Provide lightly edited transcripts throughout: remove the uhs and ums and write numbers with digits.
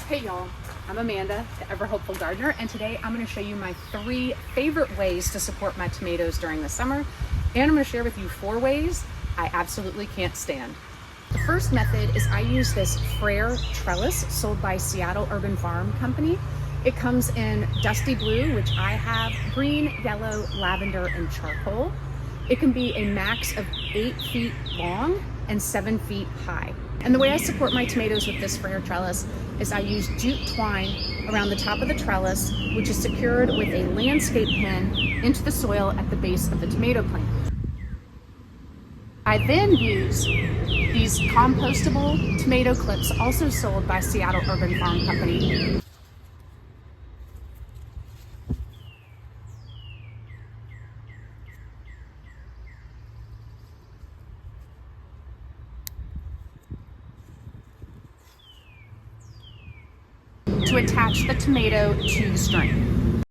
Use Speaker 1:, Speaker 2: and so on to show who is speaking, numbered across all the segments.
Speaker 1: Hey y'all, I'm Amanda, the Ever Hopeful Gardener, and today I'm going to show you my 3 favorite ways to support my tomatoes during the summer, and I'm going to share with you 4 ways I absolutely can't stand. The first method is I use this Freyr Trellis sold by Seattle Urban Farm Company. It comes in dusty blue, which I have, green, yellow, lavender, and charcoal. It can be a max of 8 feet long and 7 feet high. And the way I support my tomatoes with this Freyr Trellis is I use jute twine around the top of the trellis, which is secured with a landscape pin into the soil at the base of the tomato plant. I then use these compostable tomato clips, also sold by Seattle Urban Farm Company. To attach the tomato to the string.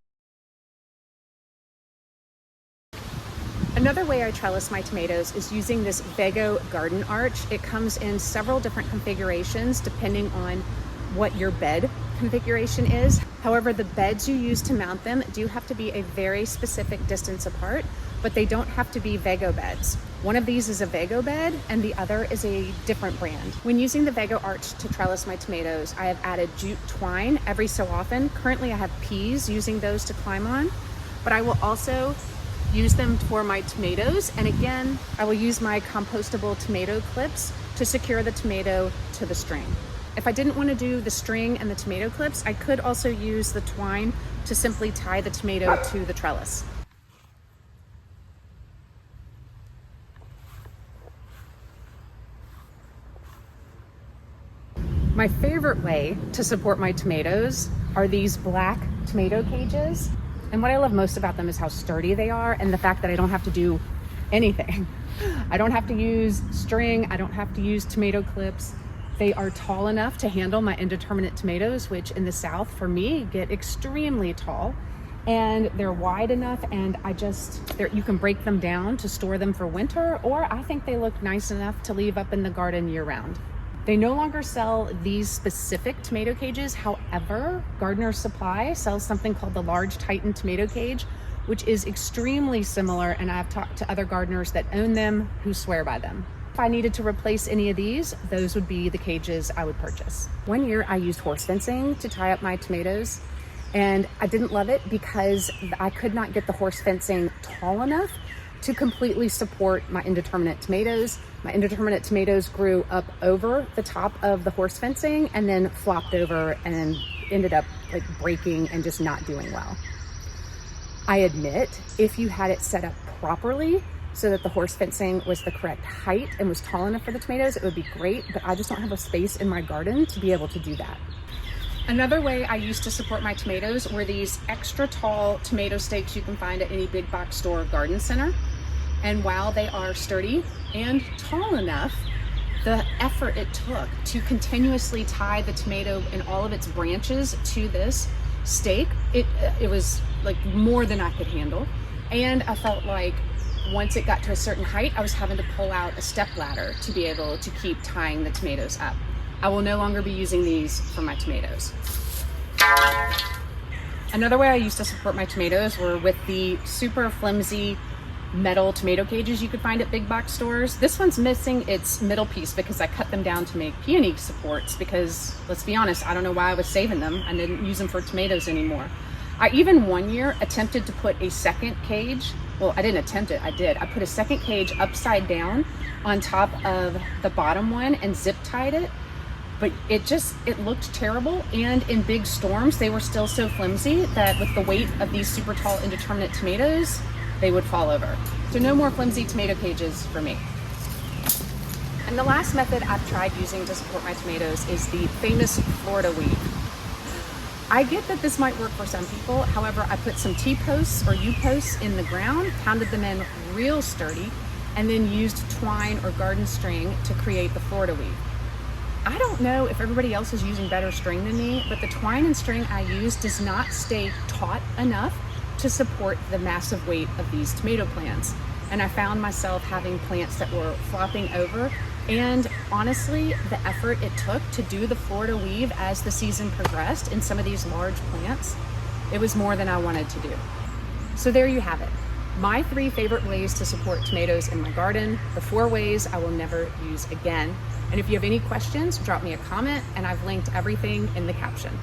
Speaker 1: Another way I trellis my tomatoes is using this Vego garden arch. It comes in several different configurations depending on what your bed configuration is. However, the beds you use to mount them do have to be a very specific distance apart, but they don't have to be Vego beds. One of these is a Vego bed and the other is a different brand. When using the Vego arch to trellis my tomatoes, I have added jute twine every so often. Currently I have peas using those to climb on, but I will also use them for my tomatoes. And again, I will use my compostable tomato clips to secure the tomato to the string. If I didn't want to do the string and the tomato clips, I could also use the twine to simply tie the tomato to the trellis. My favorite way to support my tomatoes are these black tomato cages. And what I love most about them is how sturdy they are and the fact that I don't have to do anything. I don't have to use string, I don't have to use tomato clips. They are tall enough to handle my indeterminate tomatoes, which in the South for me get extremely tall. And they're wide enough and you can break them down to store them for winter, or I think they look nice enough to leave up in the garden year round. They no longer sell these specific tomato cages. However, Gardener's Supply sells something called the Large Titan Tomato Cage, which is extremely similar, and I've talked to other gardeners that own them who swear by them. If I needed to replace any of these, those would be the cages I would purchase. One year I used horse fencing to tie up my tomatoes, and I didn't love it because I could not get the horse fencing tall enough to completely support my indeterminate tomatoes. My indeterminate tomatoes grew up over the top of the horse fencing and then flopped over and ended up like breaking and just not doing well. I admit, if you had it set up properly so that the horse fencing was the correct height and was tall enough for the tomatoes, it would be great, but I just don't have a space in my garden to be able to do that. Another way I used to support my tomatoes were these extra tall tomato stakes you can find at any big box store or garden center. And while they are sturdy and tall enough, the effort it took to continuously tie the tomato and all of its branches to this stake, it was like more than I could handle. And I felt like once it got to a certain height, I was having to pull out a step ladder to be able to keep tying the tomatoes up. I will no longer be using these for my tomatoes. Another way I used to support my tomatoes were with the super flimsy metal tomato cages you could find at big box stores. This one's missing its middle piece because I cut them down to make peony supports because, let's be honest, I don't know why I was saving them. I didn't use them for tomatoes anymore. I even one year attempted to put a second cage. Well, I didn't attempt it, I did. I put a second cage upside down on top of the bottom one and zip tied it. But it looked terrible, and in big storms they were still so flimsy that with the weight of these super tall indeterminate tomatoes, they would fall over. So no more flimsy tomato cages for me. And the last method I've tried using to support my tomatoes is the famous Florida weed. I get that this might work for some people. However, I put some T-posts or U-posts in the ground, pounded them in real sturdy, and then used twine or garden string to create the Florida weed. I don't know if everybody else is using better string than me, but the twine and string I use does not stay taut enough to support the massive weight of these tomato plants. And I found myself having plants that were flopping over And honestly, the effort it took to do the Florida weave as the season progressed in some of these large plants, it was more than I wanted to do. So there you have it. My 3 favorite ways to support tomatoes in my garden, the 4 ways I will never use again. And if you have any questions, drop me a comment, and I've linked everything in the caption.